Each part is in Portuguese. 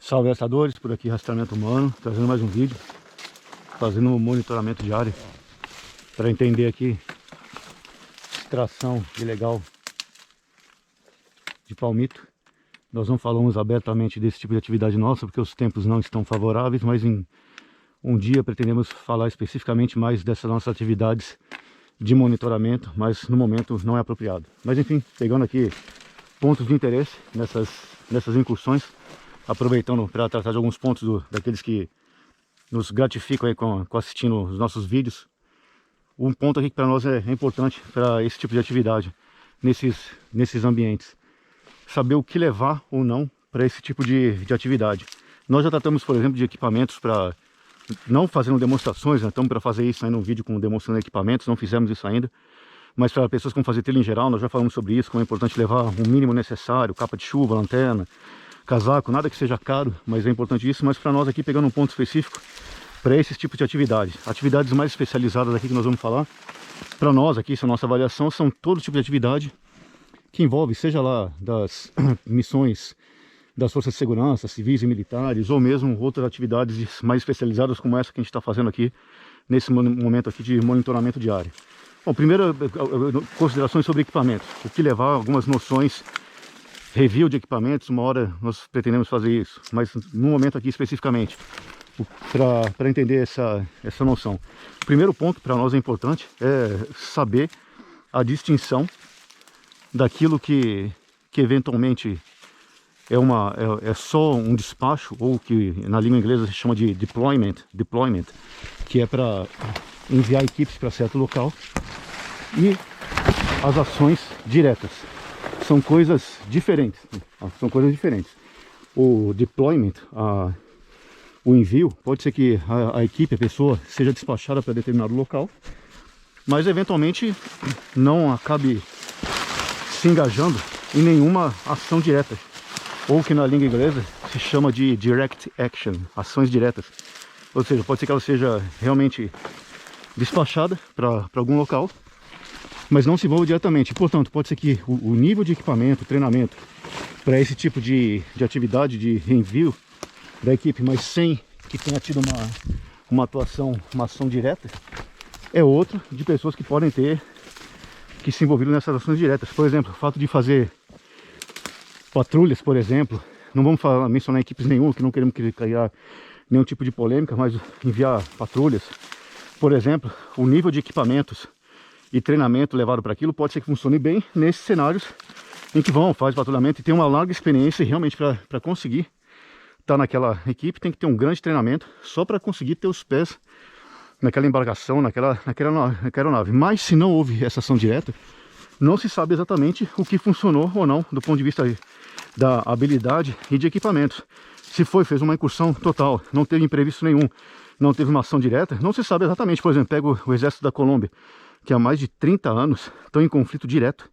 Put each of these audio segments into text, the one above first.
Salve astadores, por aqui Rastreamento Humano, trazendo mais um vídeo, fazendo um monitoramento diário para entender aqui extração ilegal de palmito. Nós não falamos abertamente desse tipo de atividade nossa porque os tempos não estão favoráveis, mas em um dia pretendemos falar especificamente mais dessas nossas atividades de monitoramento, mas no momento não é apropriado. Mas enfim, pegando aqui pontos de interesse nessas incursões, aproveitando para tratar de alguns pontos daqueles que nos gratificam aí com assistindo os nossos vídeos. Um ponto aqui que para nós é importante para esse tipo de atividade nesses ambientes: saber o que levar ou não para esse tipo de atividade. Nós já tratamos, por exemplo, de equipamentos para, não fazendo demonstrações, né? Estamos para fazer isso ainda, um vídeo com demonstrando equipamentos, não fizemos isso ainda, mas para pessoas que vão fazer trilha em geral, nós já falamos sobre isso, como é importante levar o mínimo necessário: capa de chuva, lanterna, casaco, nada que seja caro, mas é importante isso. Mas para nós aqui, pegando um ponto específico para esses tipos de atividades mais especializadas aqui que nós vamos falar, para nós aqui, essa nossa avaliação, são todo tipo de atividade que envolve, seja lá das missões das forças de segurança, civis e militares, ou mesmo outras atividades mais especializadas como essa que a gente está fazendo aqui, nesse momento aqui de monitoramento diário. Bom, primeiro, considerações sobre equipamentos, o que levar, algumas noções, review de equipamentos. Uma hora nós pretendemos fazer isso, mas no momento aqui especificamente, para entender essa noção. O primeiro ponto para nós é importante é saber a distinção daquilo que eventualmente é só um despacho, ou que na língua inglesa se chama de deployment, que é para enviar equipes para certo local, e as ações diretas. São coisas diferentes. O deployment, o envio, pode ser que a equipe, a pessoa, seja despachada para determinado local, mas eventualmente não acabe se engajando em nenhuma ação direta, ou que na língua inglesa se chama de direct action, ações diretas. Ou seja, pode ser que ela seja realmente despachada para algum local, mas não se envolve diretamente. Portanto, pode ser que o nível de equipamento, treinamento para esse tipo de atividade de envio da equipe, mas sem que tenha tido uma atuação, uma ação direta, é outro de pessoas que podem ter que se envolveram nessas ações diretas. Por exemplo, o fato de fazer patrulhas, por exemplo. Não vamos mencionar equipes nenhuma, que não queremos criar nenhum tipo de polêmica, mas enviar patrulhas, por exemplo, o nível de equipamentos e treinamento levado para aquilo pode ser que funcione bem nesses cenários em que faz patrulhamento e tem uma larga experiência. E realmente para conseguir estar naquela equipe tem que ter um grande treinamento só para conseguir ter os pés naquela embarcação, naquela aeronave. Mas se não houve essa ação direta, não se sabe exatamente o que funcionou ou não do ponto de vista da habilidade e de equipamentos. Se fez uma incursão total, não teve imprevisto nenhum, não teve uma ação direta, não se sabe exatamente. Por exemplo, pega o exército da Colômbia, que há mais de 30 anos estão em conflito direto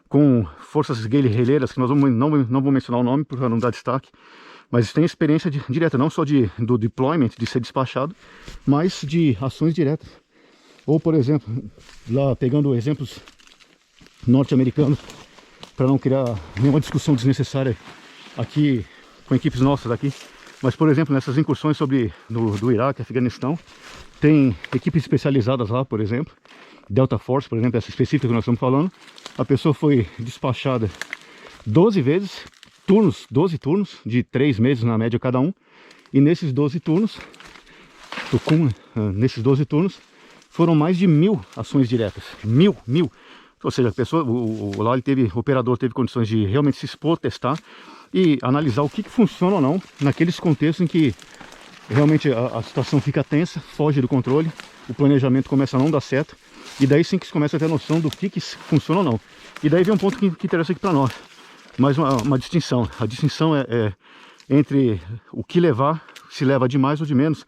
com forças guerrilheiras, que nós não vou mencionar o nome para não dar destaque, mas tem experiência direta, não só do deployment, de ser despachado, mas de ações diretas. Ou, por exemplo, lá pegando exemplos norte-americanos, para não criar nenhuma discussão desnecessária aqui com equipes nossas aqui, mas, por exemplo, nessas incursões do Iraque, Afeganistão, tem equipes especializadas lá, por exemplo, Delta Force, por exemplo, essa específica que nós estamos falando. A pessoa foi despachada 12 vezes, 12 turnos, de 3 meses na média cada um, e nesses 12 turnos, foram mais de 1000 ações diretas. 1000. Ou seja, a pessoa, o operador teve condições de realmente se expor, testar e analisar o que funciona ou não naqueles contextos em que realmente a situação fica tensa, foge do controle, o planejamento começa a não dar certo, e daí sim que se começa a ter noção do que funciona ou não. E daí vem um ponto que interessa aqui para nós, mais uma distinção. A distinção é entre o que levar, se leva de mais ou de menos,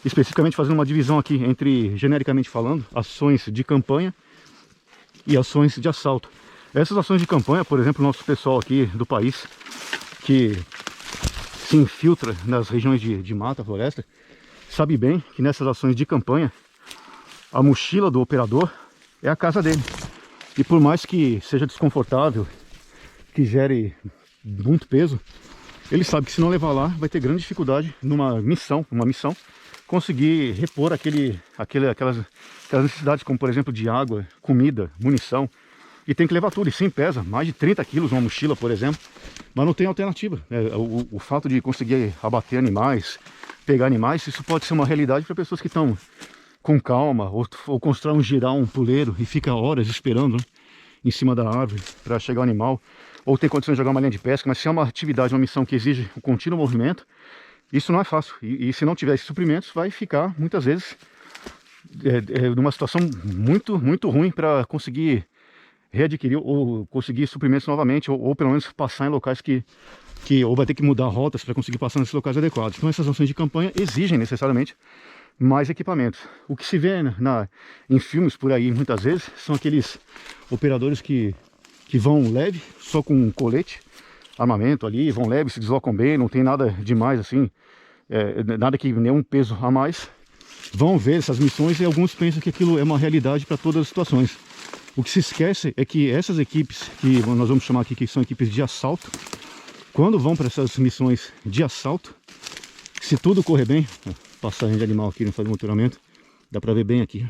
especificamente fazendo uma divisão aqui entre, genericamente falando, ações de campanha e ações de assalto. Essas ações de campanha, por exemplo, o nosso pessoal aqui do país que se infiltra nas regiões de mata, floresta, sabe bem que nessas ações de campanha a mochila do operador é a casa dele. E por mais que seja desconfortável, que gere muito peso, ele sabe que se não levar lá, vai ter grande dificuldade numa missão, conseguir repor aquelas necessidades, como por exemplo de água, comida, munição. E tem que levar tudo, e sim, pesa mais de 30 quilos uma mochila, por exemplo, mas não tem alternativa. O fato de conseguir abater animais, pegar animais, isso pode ser uma realidade para pessoas que estão com calma, ou constrói um puleiro e fica horas esperando, né, em cima da árvore para chegar o animal, ou tem condições de jogar uma linha de pesca. Mas se é uma atividade, uma missão que exige um contínuo movimento, isso não é fácil. E se não tiver esses suprimentos, vai ficar muitas vezes numa situação muito ruim para conseguir readquirir ou conseguir suprimentos novamente, ou pelo menos passar em locais que ou vai ter que mudar rotas para conseguir passar nesses locais adequados. Então essas ações de campanha exigem necessariamente mais equipamentos. O que se vê em filmes por aí muitas vezes são aqueles operadores que vão leve, só com colete, armamento ali, vão leve, se deslocam bem, não tem nada demais assim, nada que nenhum peso a mais. Vão ver essas missões e alguns pensam que aquilo é uma realidade para todas as situações. O que se esquece é que essas equipes, que nós vamos chamar aqui que são equipes de assalto, quando vão para essas missões de assalto, se tudo correr bem, passagem de animal aqui, não faz monitoramento, dá para ver bem aqui,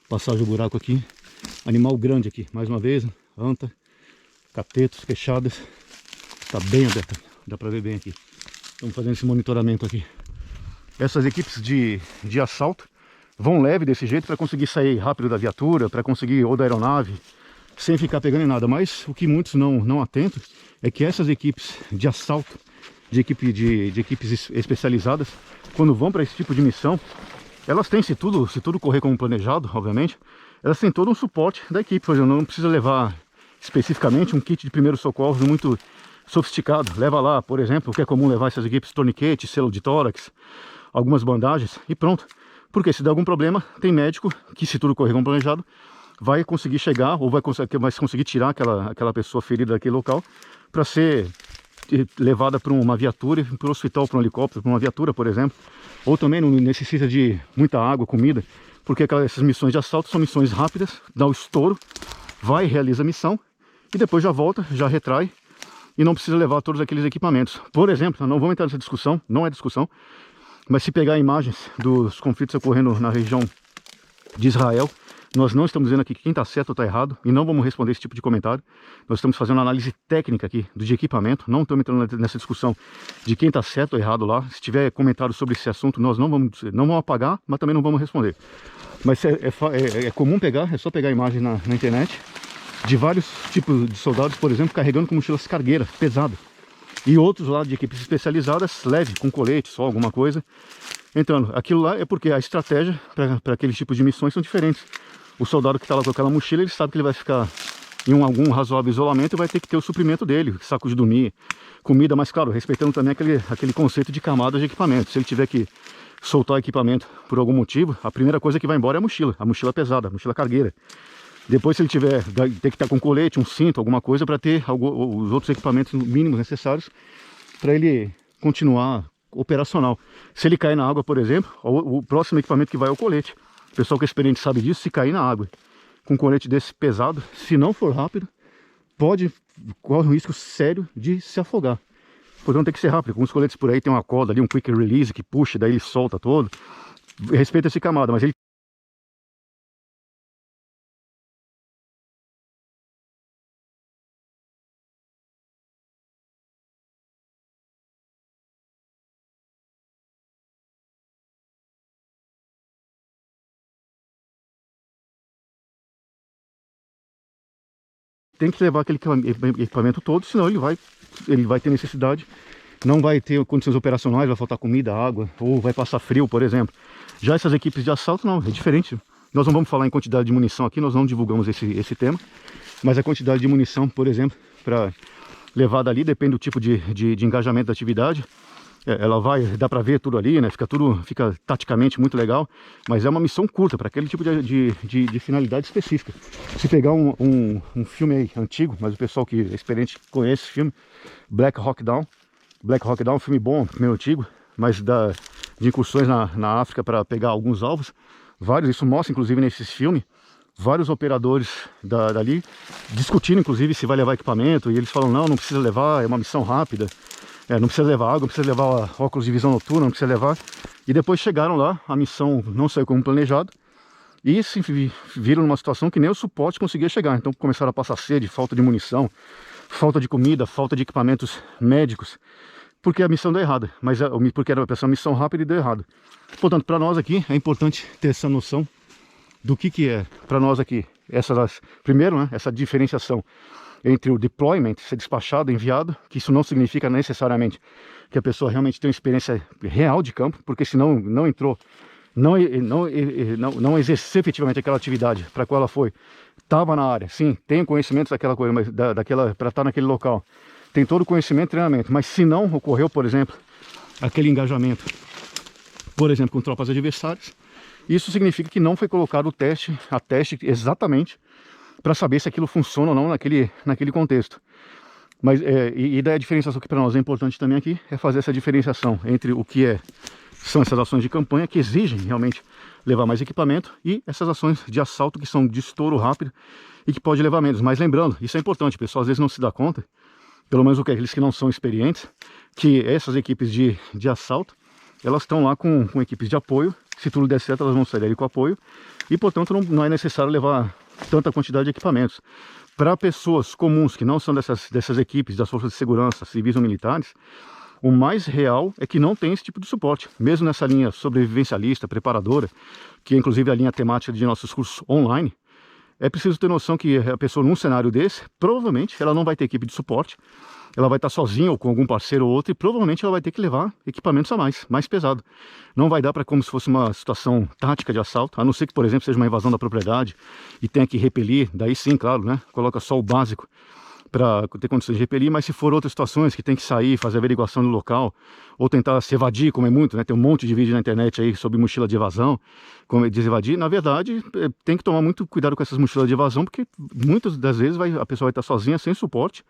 passagem do buraco aqui, animal grande aqui, mais uma vez, anta, catetos fechadas, tá bem aberta, dá para ver bem aqui. Estamos fazendo esse monitoramento aqui. Essas equipes de assalto vão leve desse jeito para conseguir sair rápido da viatura, para conseguir, ou da aeronave, sem ficar pegando em nada. Mas o que muitos não atentam é que essas equipes de assalto, de equipes especializadas, quando vão para esse tipo de missão, elas têm, se tudo correr como planejado, obviamente, elas têm todo um suporte da equipe. Por exemplo, não precisa levar especificamente um kit de primeiros socorros muito sofisticado. Leva lá, por exemplo, o que é comum levar essas equipes, torniquete, selo de tórax, algumas bandagens e pronto. Porque se der algum problema, tem médico que, se tudo correr como planejado, vai conseguir chegar ou vai conseguir tirar aquela pessoa ferida daquele local para ser levada para uma viatura, para o hospital, para um helicóptero, para uma viatura, por exemplo. Ou também não necessita de muita água, comida, porque essas missões de assalto são missões rápidas, dá o estouro, vai, realiza a missão e depois já volta, já retrai e não precisa levar todos aqueles equipamentos. Por exemplo, não vamos entrar nessa discussão, não é discussão, mas se pegar imagens dos conflitos ocorrendo na região de Israel, nós não estamos dizendo aqui que quem está certo ou está errado, e não vamos responder esse tipo de comentário. Nós estamos fazendo uma análise técnica aqui de equipamento, não estamos entrando nessa discussão de quem está certo ou errado lá. Se tiver comentário sobre esse assunto, nós não vamos apagar, mas também não vamos responder. Mas é comum pegar, é só pegar imagens na internet de vários tipos de soldados, por exemplo, carregando com mochilas cargueiras, pesadas. E outros lá de equipes especializadas, leve, com colete, só alguma coisa. Entrando, aquilo lá é porque a estratégia para aqueles tipos de missões são diferentes. O soldado que está lá com aquela mochila, ele sabe que ele vai ficar em algum razoável isolamento e vai ter que ter o suprimento dele, saco de dormir, comida, mas claro, respeitando também aquele conceito de camadas de equipamento. Se ele tiver que soltar o equipamento por algum motivo, a primeira coisa que vai embora é a mochila pesada, a mochila cargueira. Depois, se ele tem que estar com colete, um cinto, alguma coisa para ter os outros equipamentos mínimos necessários para ele continuar operacional. Se ele cair na água, por exemplo, o próximo equipamento que vai é o colete. O pessoal que é experiente sabe disso. Se cair na água com um colete desse pesado, se não for rápido, corre um risco sério de se afogar. Portanto, tem que ser rápido. Com os coletes por aí tem uma corda ali, um quick release que puxa, daí ele solta todo. Respeita esse camada, mas ele tem que levar aquele equipamento todo, senão ele vai ter necessidade, não vai ter condições operacionais, vai faltar comida, água, ou vai passar frio, por exemplo. Já essas equipes de assalto, não, é diferente. Nós não vamos falar em quantidade de munição aqui, nós não divulgamos esse tema, mas a quantidade de munição, por exemplo, para levar dali, depende do tipo de engajamento da atividade. Dá pra ver tudo ali, né? Fica taticamente muito legal, mas é uma missão curta para aquele tipo de finalidade específica. Se pegar um filme aí antigo, mas o pessoal que é experiente conhece esse filme, Black Hawk Down é um filme bom, meio antigo, mas de incursões na África para pegar alguns alvos, vários, isso mostra inclusive nesse filme, vários operadores dali discutindo, inclusive, se vai levar equipamento, e eles falam, não precisa levar, é uma missão rápida, não precisa levar água, não precisa levar óculos de visão noturna, não precisa levar. E depois chegaram lá, a missão não saiu como planejado, e se viram numa situação que nem o suporte conseguia chegar. Então começaram a passar sede, falta de munição, falta de comida, falta de equipamentos médicos, porque a missão deu errada, porque era uma missão rápida e deu errado. Portanto, para nós aqui é importante ter essa noção do que é para nós aqui primeiro, né, essa diferenciação entre o deployment, ser despachado, enviado, que isso não significa necessariamente que a pessoa realmente tem uma experiência real de campo, porque senão não entrou, não exerceu efetivamente aquela atividade para a qual ela foi, estava na área, sim, tem conhecimento daquela coisa, mas para estar naquele local, tem todo o conhecimento e treinamento, mas se não ocorreu, por exemplo, aquele engajamento, por exemplo, com tropas adversárias, isso significa que não foi colocado a teste exatamente para saber se aquilo funciona ou não naquele contexto. Mas e daí a diferenciação que para nós é importante também aqui é fazer essa diferenciação entre o que são essas ações de campanha que exigem realmente levar mais equipamento e essas ações de assalto que são de estouro rápido e que pode levar menos. Mas lembrando, isso é importante, o pessoal às vezes não se dá conta, pelo menos aqueles que não são experientes, que essas equipes de assalto, elas estão lá com equipes de apoio. Se tudo der certo, elas vão sair ali com apoio. E, portanto, não é necessário levar tanta quantidade de equipamentos. Para pessoas comuns, que não são dessas equipes, das forças de segurança, civis ou militares, o mais real é que não tem esse tipo de suporte. Mesmo nessa linha sobrevivencialista, preparadora, que é inclusive a linha temática de nossos cursos online, é preciso ter noção que a pessoa num cenário desse, provavelmente ela não vai ter equipe de suporte, ela vai estar sozinha ou com algum parceiro ou outro, e provavelmente ela vai ter que levar equipamentos a mais pesado. Não vai dar para como se fosse uma situação tática de assalto, a não ser que, por exemplo, seja uma invasão da propriedade e tenha que repelir, daí sim, claro, né? Coloca só o básico para ter condições de repelir, mas se for outras situações que tem que sair, fazer averiguação no local, ou tentar se evadir, como é muito, né? Tem um monte de vídeo na internet aí sobre mochila de evasão, como desevadir. Na verdade, tem que tomar muito cuidado com essas mochilas de evasão, porque muitas das vezes a pessoa vai estar sozinha, sem suporte,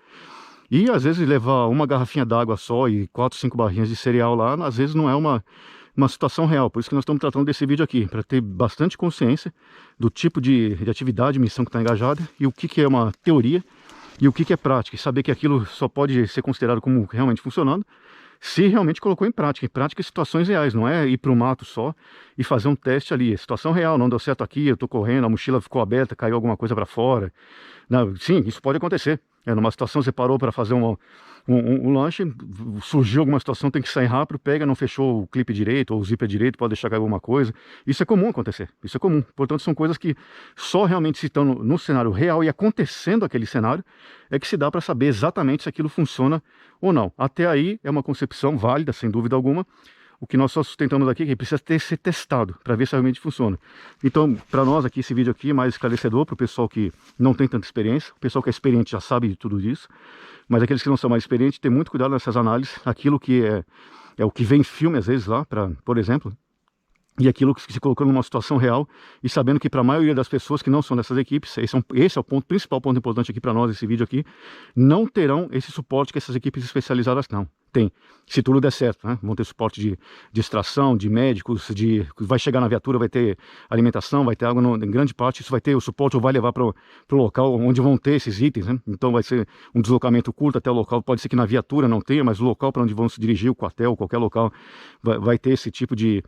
e às vezes levar uma garrafinha d'água só e 4, 5 barrinhas de cereal lá, às vezes não é uma situação real. Por isso que nós estamos tratando desse vídeo aqui, para ter bastante consciência do tipo de atividade, missão que está engajada, e o que é uma teoria e o que é prática, e saber que aquilo só pode ser considerado como realmente funcionando se realmente colocou em prática situações reais, não é ir para o mato só e fazer um teste ali, situação real, não deu certo aqui, eu estou correndo, a mochila ficou aberta, caiu alguma coisa para fora. Não, sim, isso pode acontecer. Numa situação você parou para fazer um lanche, surgiu alguma situação, tem que sair rápido, pega, não fechou o clipe direito ou o zíper direito, pode deixar cair alguma coisa. Isso é comum acontecer, isso é comum. Portanto, são coisas que só realmente se estão no cenário real e acontecendo aquele cenário é que se dá para saber exatamente se aquilo funciona ou não. Até aí é uma concepção válida, sem dúvida alguma. O que nós só sustentamos aqui é que precisa ser testado para ver se realmente funciona. Então, para nós aqui, esse vídeo aqui é mais esclarecedor para o pessoal que não tem tanta experiência. O pessoal que é experiente já sabe de tudo isso. Mas aqueles que não são mais experientes, tem muito cuidado nessas análises. Aquilo que é o que vem em filme, às vezes, lá, por exemplo, e aquilo que se colocou numa situação real, e sabendo que para a maioria das pessoas que não são dessas equipes, esse é o principal ponto importante aqui para nós, esse vídeo aqui, não terão esse suporte que essas equipes especializadas não. Tem, se tudo der certo, né? Vão ter suporte de extração, de médicos, vai chegar na viatura, vai ter alimentação, vai ter água, em grande parte isso vai ter o suporte ou vai levar para o local onde vão ter esses itens, né? Então vai ser um deslocamento curto até o local, pode ser que na viatura não tenha, mas o local para onde vão se dirigir, o quartel, qualquer local, vai ter esse tipo de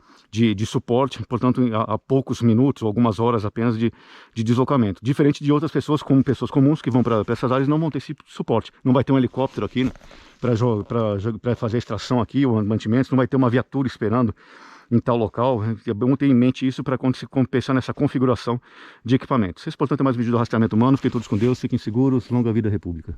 suporte, portanto a poucos minutos ou algumas horas apenas de deslocamento, diferente de outras pessoas, como pessoas comuns que vão para essas áreas, não vão ter esse suporte, não vai ter um helicóptero aqui, né? Para fazer a extração aqui, ou mantimentos, não vai ter uma viatura esperando em tal local. É bom ter em mente isso para quando se pensar nessa configuração de equipamentos. Se esse, portanto, é mais vídeo do rastreamento humano, fiquem todos com Deus, fiquem seguros, longa vida à República.